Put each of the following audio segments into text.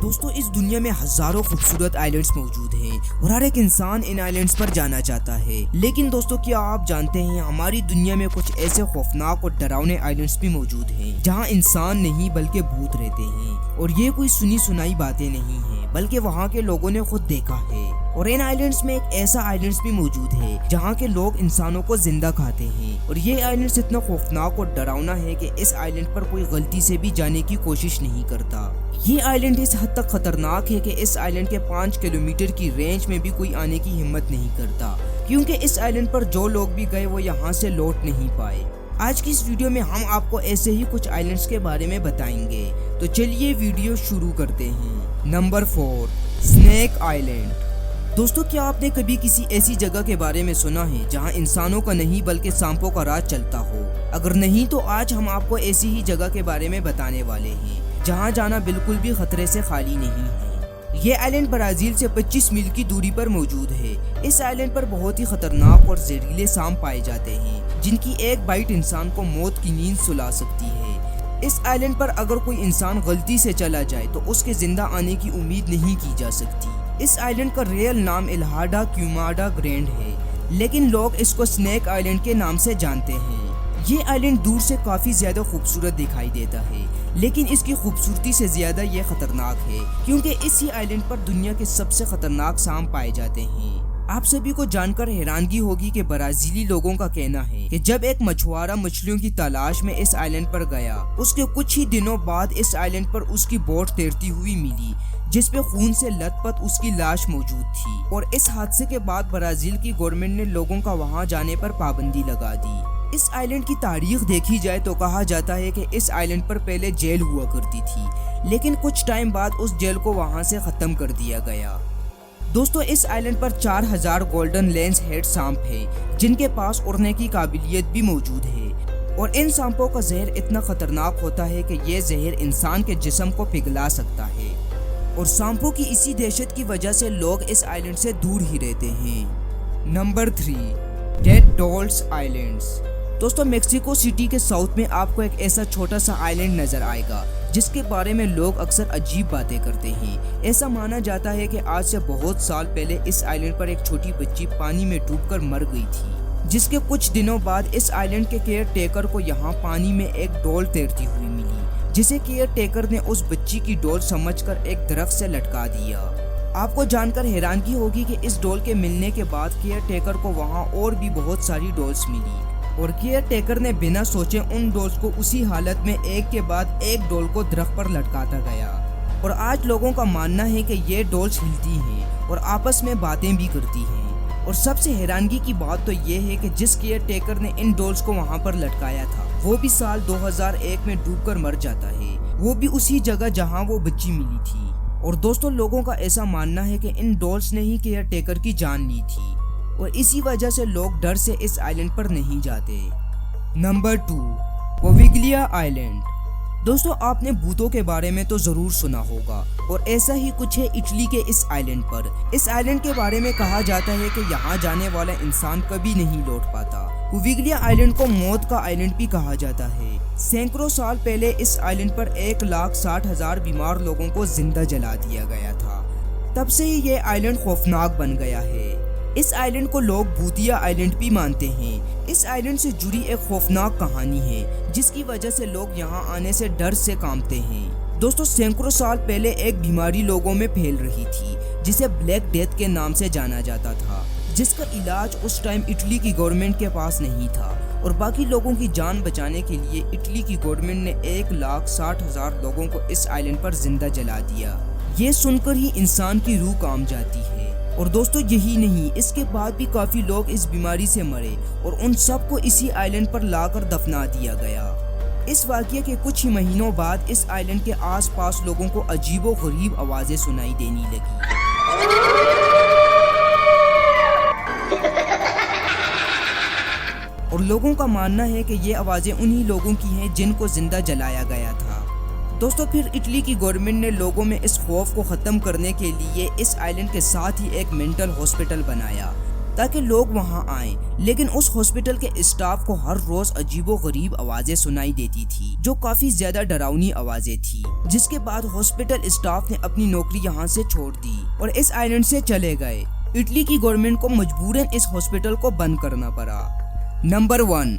دوستو اس دنیا میں ہزاروں خوبصورت آئلینڈز موجود ہیں اور ہر ایک انسان ان آئلینڈز پر جانا چاہتا ہے، لیکن دوستو کیا آپ جانتے ہیں ہماری دنیا میں کچھ ایسے خوفناک اور ڈراؤنے آئلینڈز بھی موجود ہیں جہاں انسان نہیں بلکہ بھوت رہتے ہیں، اور یہ کوئی سنی سنائی باتیں نہیں ہیں بلکہ وہاں کے لوگوں نے خود دیکھا ہے۔ اور ان آئلینڈز میں ایک ایسا آئلینڈز بھی موجود ہے جہاں کے لوگ انسانوں کو زندہ کھاتے ہیں، اور یہ آئلینڈز اتنا خوفناک اور ڈراؤنا ہے کہ اس آئلینڈ پر کوئی غلطی سے بھی جانے کی کوشش نہیں کرتا۔ یہ آئلینڈ اس حد تک خطرناک ہے کہ اس آئلینڈ کے 5 کلومیٹر کی رینج میں بھی کوئی آنے کی ہمت نہیں کرتا، کیونکہ اس آئلینڈ پر جو لوگ بھی گئے وہ یہاں سے لوٹ نہیں پائے۔ آج کی اس ویڈیو میں ہم آپ کو ایسے ہی کچھ آئلینڈز کے بارے میں بتائیں گے، تو چلیے ویڈیو شروع کرتے ہیں۔ Number 4، snack island. دوستو کیا آپ نے کبھی کسی ایسی جگہ کے بارے میں سنا ہے جہاں انسانوں کا نہیں بلکہ سانپوں کا راج چلتا ہو؟ اگر نہیں تو آج ہم آپ کو ایسی ہی جگہ کے بارے میں بتانے والے ہیں جہاں جانا بالکل بھی خطرے سے خالی نہیں ہے۔ یہ آئلینڈ برازیل سے 25 میل کی دوری پر موجود ہے۔ اس آئلینڈ پر بہت ہی خطرناک اور زہریلے سانپ پائے جاتے ہیں جن کی ایک بائٹ انسان کو موت کی نیند سلا سکتی ہے۔ اس آئلینڈ پر اگر کوئی انسان غلطی سے چلا جائے تو اس کے زندہ آنے کی امید نہیں کی جا سکتی۔ اس آئلینڈ کا ریئل نام الہاڈا کیوماڈا گرینڈ ہے، لیکن لوگ اس کو سنیک آئلینڈ کے نام سے جانتے ہیں۔ یہ آئلینڈ دور سے کافی زیادہ خوبصورت دکھائی دیتا ہے، لیکن اس کی خوبصورتی سے زیادہ یہ خطرناک ہے، کیونکہ اسی آئلینڈ پر دنیا کے سب سے خطرناک سانپ پائے جاتے ہیں۔ آپ سبھی کو جان کر حیرانگی ہوگی کہ برازیلی لوگوں کا کہنا ہے کہ جب ایک مچھوارا مچھلیوں کی تلاش میں اس آئلینڈ پر گیا، اس کے کچھ ہی دنوں بعد اس آئلینڈ پر اس کی بوٹ تیرتی ہوئی ملی جس پہ خون سے لت پت اس کی لاش موجود تھی، اور اس حادثے کے بعد برازیل کی گورنمنٹ نے لوگوں کا وہاں جانے پر پابندی لگا دی۔ اس آئلینڈ کی تاریخ دیکھی جائے تو کہا جاتا ہے کہ اس آئلینڈ پر پہلے جیل ہوا کرتی تھی، لیکن کچھ ٹائم بعد اس جیل کو وہاں سے ختم کر دیا گیا۔ دوستو اس آئلینڈ پر 4000 گولڈن لینس ہیڈ سانپ ہے جن کے پاس اڑنے کی قابلیت بھی موجود ہے، اور ان سانپوں کا زہر اتنا خطرناک ہوتا ہے کہ یہ زہر انسان کے جسم کو پگھلا سکتا ہے، اور سانپوں کی اسی دہشت کی وجہ سے لوگ اس آئلینڈ سے دور ہی رہتے ہیں۔ Number 3، dead dolls islands. دوستو میکسیکو سٹی کے ساؤتھ میں آپ کو ایک ایسا چھوٹا سا آئلینڈ نظر آئے گا جس کے بارے میں لوگ اکثر عجیب باتیں کرتے ہیں۔ ایسا مانا جاتا ہے کہ آج سے بہت سال پہلے اس آئلینڈ پر ایک چھوٹی بچی پانی میں ڈوب کر مر گئی تھی، جس کے کچھ دنوں بعد اس آئلینڈ کے کیئر ٹیکر کو یہاں پانی میں ایک ڈول تیرتی ہوئی ملی، جسے کیئر ٹیکر نے اس بچی کی ڈول سمجھ کر ایک درخت سے لٹکا دیا۔ آپ کو جان کر حیرانگی ہوگی کہ اس ڈول کے ملنے کے بعد کیئر ٹیکر کو وہاں اور بھی بہت ساری ڈولز ملی، اور کیئر ٹیکر نے بنا سوچے ان ڈولز کو اسی حالت میں ایک کے بعد ایک ڈول کو درخت پر لٹکاتا گیا، اور آج لوگوں کا ماننا ہے کہ یہ ڈولز ہلتی ہیں اور آپس میں باتیں بھی کرتی ہیں۔ اور سب سے حیرانگی کی بات تو یہ ہے کہ جس کیئر ٹیکر نے ان ڈولز کو وہاں پر لٹکایا تھا وہ بھی سال 2001 میں ڈوب کر مر جاتا ہے، وہ بھی اسی جگہ جہاں وہ بچی ملی تھی۔ اور دوستوں لوگوں کا ایسا ماننا ہے کہ ان ڈولز نے ہی کیئر ٹیکر کی جان لی تھی، اور اسی وجہ سے لوگ ڈر سے اس آئلینڈ پر نہیں جاتے۔ Number 2، Poveglia island. دوستو آپ نے بھوتوں کے بارے میں تو ضرور سنا ہوگا، اور ایسا ہی کچھ ہے اٹلی کے اس آئلینڈ پر۔ اس آئلینڈ کے بارے میں کہا جاتا ہے کہ یہاں جانے والا انسان کبھی نہیں لوٹ پاتا۔ پویگلیا آئلینڈ کو موت کا آئلینڈ بھی کہا جاتا ہے۔ سینکڑوں سال پہلے اس آئلینڈ پر 1,60,000 بیمار لوگوں کو زندہ جلا دیا گیا تھا، تب سے ہی یہ آئلینڈ خوفناک بن گیا ہے۔ اس آئلینڈ کو لوگ بھوتیا آئلینڈ بھی مانتے ہیں۔ اس آئلینڈ سے جڑی ایک خوفناک کہانی ہے جس کی وجہ سے لوگ یہاں آنے سے ڈر سے کانپتے ہیں۔ دوستو سینکڑوں سال پہلے ایک بیماری لوگوں میں پھیل رہی تھی جسے بلیک ڈیتھ کے نام سے جانا جاتا تھا، جس کا علاج اس ٹائم اٹلی کی گورنمنٹ کے پاس نہیں تھا، اور باقی لوگوں کی جان بچانے کے لیے اٹلی کی گورنمنٹ نے 1,60,000 لوگوں کو اس آئلینڈ پر زندہ جلا دیا۔ یہ سن کر ہی انسان کی روح کانپ جاتی ہے۔ اور دوستو یہی نہیں، اس کے بعد بھی کافی لوگ اس بیماری سے مرے، اور ان سب کو اسی آئلینڈ پر لا کر دفنا دیا گیا۔ اس واقعے کے کچھ ہی مہینوں بعد اس آئلینڈ کے آس پاس لوگوں کو عجیب و غریب آوازیں سنائی دینے لگی، اور لوگوں کا ماننا ہے کہ یہ آوازیں انہی لوگوں کی ہیں جن کو زندہ جلایا گیا تھا۔ دوستو پھر اٹلی کی گورنمنٹ نے لوگوں میں اس خوف کو ختم کرنے کے لیے اس آئلینڈ کے ساتھ ہی ایک مینٹل ہاسپٹل بنایا، تاکہ لوگ وہاں آئیں، لیکن اس ہاسپٹل کے اسٹاف کو ہر روز عجیب و غریب آوازیں سنائی دیتی تھی جو کافی زیادہ ڈراؤنی آوازیں تھی، جس کے بعد ہاسپٹل اسٹاف نے اپنی نوکری یہاں سے چھوڑ دی اور اس آئلینڈ سے چلے گئے۔ اٹلی کی گورنمنٹ کو مجبوراً اس ہاسپٹل کو بند کرنا پڑا۔ Number 1،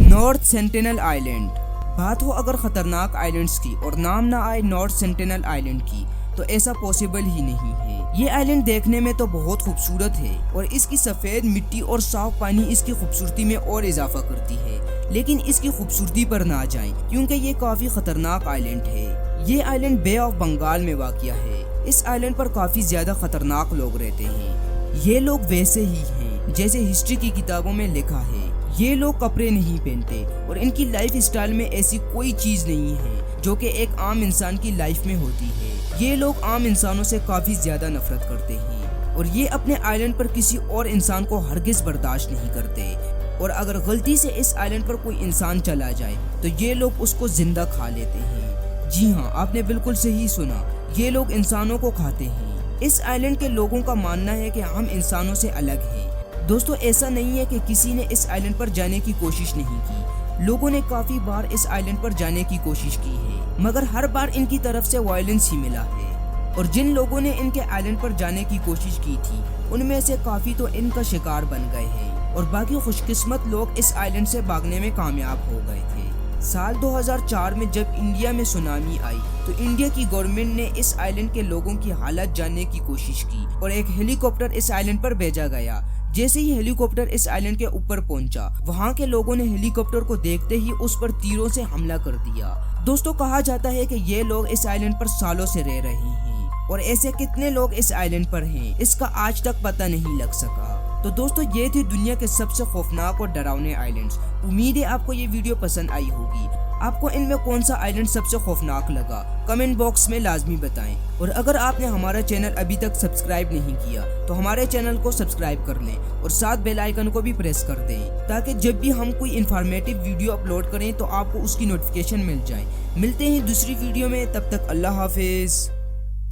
north sentinel island. بات ہو اگر خطرناک آئلینڈز کی اور نام نہ آئے نارتھ سینٹینل آئلینڈ کی تو ایسا پاسبل ہی نہیں ہے۔ یہ آئلینڈ دیکھنے میں تو بہت خوبصورت ہے اور اس کی سفید مٹی اور صاف پانی اس کی خوبصورتی میں اور اضافہ کرتی ہے، لیکن اس کی خوبصورتی پر نہ جائیں کیونکہ یہ کافی خطرناک آئلینڈ ہے۔ یہ آئلینڈ بے آف بنگال میں واقع ہے۔ اس آئلینڈ پر کافی زیادہ خطرناک لوگ رہتے ہیں۔ یہ لوگ ویسے ہی ہیں جیسے ہسٹری کی کتابوں میں لکھا ہے۔ یہ لوگ کپڑے نہیں پہنتے اور ان کی لائف اسٹائل میں ایسی کوئی چیز نہیں ہے جو کہ ایک عام انسان کی لائف میں ہوتی ہے۔ یہ لوگ عام انسانوں سے کافی زیادہ نفرت کرتے ہیں اور یہ اپنے آئلینڈ پر کسی اور انسان کو ہرگز برداشت نہیں کرتے، اور اگر غلطی سے اس آئلینڈ پر کوئی انسان چلا جائے تو یہ لوگ اس کو زندہ کھا لیتے ہیں۔ جی ہاں، آپ نے بالکل صحیح سنا، یہ لوگ انسانوں کو کھاتے ہیں۔ اس آئلینڈ کے لوگوں کا ماننا ہے کہ ہم انسانوں سے الگ ہیں۔ دوستو، ایسا نہیں ہے کہ کسی نے اس آئلینڈ پر جانے کی کوشش نہیں کی۔ لوگوں نے کافی بار اس آئلینڈ پر جانے کی کوشش کی ہے، مگر ہر بار ان کی طرف سے وائلنس ہی ملا ہے، اور جن لوگوں نے ان کے آئلینڈ پر جانے کی کوشش کی تھی ان میں سے کافی تو ان کا شکار بن گئے ہیں اور باقی خوش قسمت لوگ اس آئلینڈ سے بھاگنے میں کامیاب ہو گئے تھے۔ سال 2004 میں جب انڈیا میں سونامی آئی تو انڈیا کی گورنمنٹ نے اس آئلینڈ کے لوگوں کی حالت جاننے کی کوشش کی اور ایک ہیلی کاپٹر اس آئلینڈ پر بھیجا گیا۔ جیسے ہی ہیلی کاپٹر اس آئلینڈ کے اوپر پہنچا، وہاں کے لوگوں نے ہیلی کاپٹر کو دیکھتے ہی اس پر تیروں سے حملہ کر دیا۔ دوستو، کہا جاتا ہے کہ یہ لوگ اس آئلینڈ پر سالوں سے رہ رہے ہیں اور ایسے کتنے لوگ اس آئلینڈ پر ہیں اس کا آج تک پتہ نہیں لگ سکا۔ تو دوستو، یہ تھی دنیا کے سب سے خوفناک اور ڈراؤنے آئلینڈز۔ امید ہے آپ کو یہ ویڈیو پسند آئی ہوگی۔ آپ کو ان میں کون سا آئلینڈ سب سے خوفناک لگا کمنٹ باکس میں لازمی بتائیں، اور اگر آپ نے ہمارا چینل ابھی تک سبسکرائب نہیں کیا تو ہمارے چینل کو سبسکرائب کر لیں اور ساتھ بیل آئیکن کو بھی پریس کر دیں تاکہ جب بھی ہم کوئی انفارمیٹیو ویڈیو اپلوڈ کریں تو آپ کو اس کی نوٹیفیکیشن مل جائے۔ ملتے ہیں دوسری ویڈیو میں، تب تک اللہ حافظ۔